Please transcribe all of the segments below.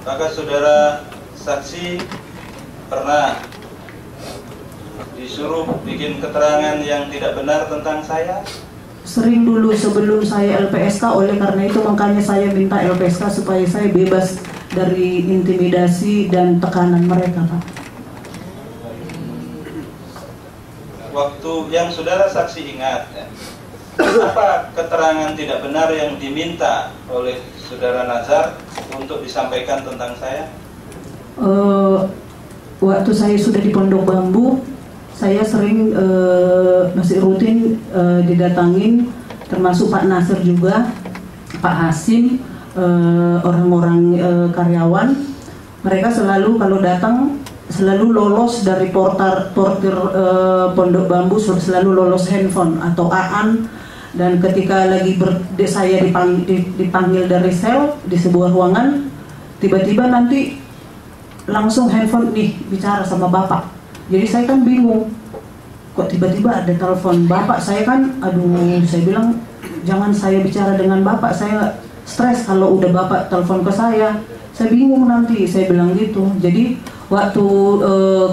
Maka saudara saksi pernah disuruh bikin keterangan yang tidak benar tentang saya? Sering dulu sebelum saya LPSK, oleh karena itu makanya saya minta LPSK supaya saya bebas dari intimidasi dan tekanan mereka, Pak. Waktu yang saudara saksi ingat, apa keterangan tidak benar yang diminta oleh saudara Nazar untuk disampaikan tentang saya? Waktu saya sudah di Pondok Bambu, saya sering masih rutin didatangin, termasuk Pak Nasir juga, Pak Hasim, orang-orang karyawan. Mereka selalu kalau datang selalu lolos dari portir Pondok Bambu, selalu lolos handphone atau AAN. Dan ketika lagi saya dipanggil dari sel di sebuah ruangan, tiba-tiba nanti langsung handphone nih bicara sama bapak. Jadi saya kan bingung, kok tiba-tiba ada telepon bapak. Saya kan, saya bilang jangan saya bicara dengan bapak, saya stres kalau udah bapak telepon ke saya. Saya bingung nanti, saya bilang gitu. Jadi waktu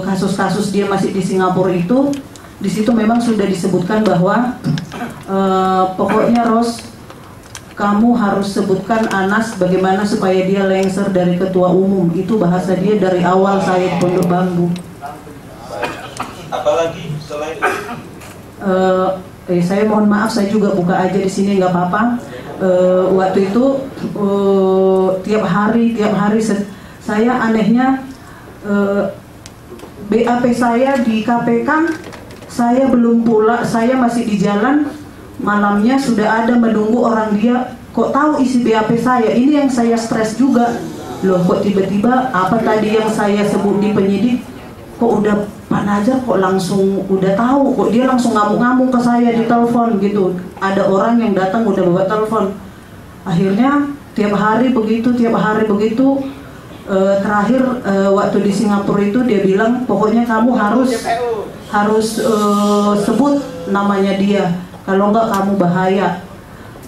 kasus-kasus dia masih di Singapura itu, di situ memang sudah disebutkan bahwa pokoknya Ros, kamu harus sebutkan Anas bagaimana supaya dia lengser dari ketua umum. Itu bahasa dia dari awal saya di Pondok Bambu. Apalagi selain itu? Saya mohon maaf, saya juga buka aja di sini, nggak apa-apa. Waktu itu tiap hari saya anehnya BAP saya di KPK, saya belum pulang, saya masih di jalan. Malamnya sudah ada menunggu orang dia, kok tahu isi BAP saya. Ini yang saya stres juga. Loh, kok tiba-tiba apa tadi yang saya sebut di penyidik, kok udah Pak Nazar kok langsung udah tahu, kok dia langsung ngamuk-ngamuk ke saya di telepon gitu. Ada orang yang datang udah bawa telepon. Akhirnya tiap hari begitu. Terakhir waktu di Singapura itu dia bilang pokoknya kamu harus sebut namanya dia, kalau enggak kamu bahaya.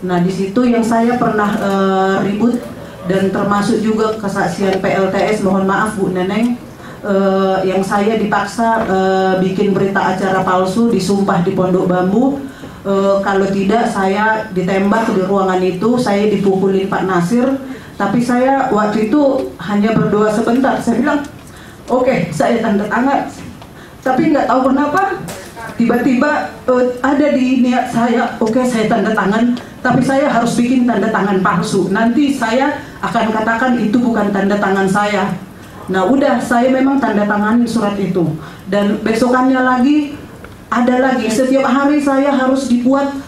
Nah di situ yang saya pernah ribut dan termasuk juga kesaksian PLTS, mohon maaf Bu Neneng, yang saya dipaksa bikin berita acara palsu, disumpah di Pondok Bambu. Kalau tidak saya ditembak di ruangan itu, saya dipukulin Pak Nasir. Tapi saya waktu itu hanya berdoa sebentar. Saya bilang, oke, saya tanda tangan. Tapi nggak tahu kenapa tiba-tiba ada di niat saya, oke, saya tanda tangan. Tapi saya harus bikin tanda tangan palsu. Nanti saya akan katakan itu bukan tanda tangan saya. Nah udah, saya memang tanda tanganin surat itu. Dan besokannya lagi, ada lagi. Setiap hari saya harus dibuat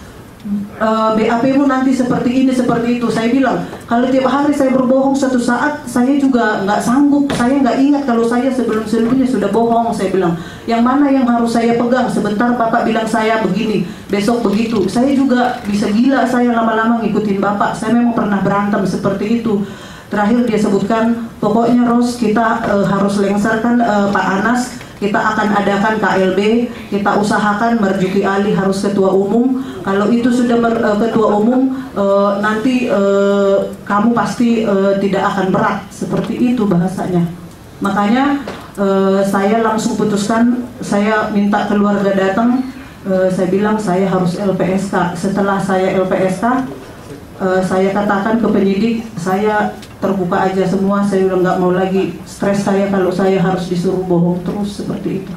BAP-mu nanti seperti ini, seperti itu. Saya bilang, kalau tiap hari saya berbohong, satu saat saya juga nggak sanggup. Saya nggak ingat kalau saya sebelum-sebelumnya sudah bohong. Saya bilang, yang mana yang harus saya pegang? Sebentar Bapak bilang saya begini, besok begitu. Saya juga bisa gila, saya lama-lama ngikutin Bapak. Saya memang pernah berantem seperti itu. Terakhir dia sebutkan, pokoknya Ros, kita harus lengserkan Pak Anas. Kita akan adakan KLB, kita usahakan Marzuki Ali harus ketua umum. Kalau itu sudah ketua umum, nanti kamu pasti tidak akan berat. Seperti itu bahasanya. Makanya saya langsung putuskan, saya minta keluarga datang. Saya bilang saya harus LPSK. Setelah saya LPSK, saya katakan ke penyidik, saya terbuka aja semua. Saya udah nggak mau lagi stres saya kalau saya harus disuruh bohong terus seperti itu.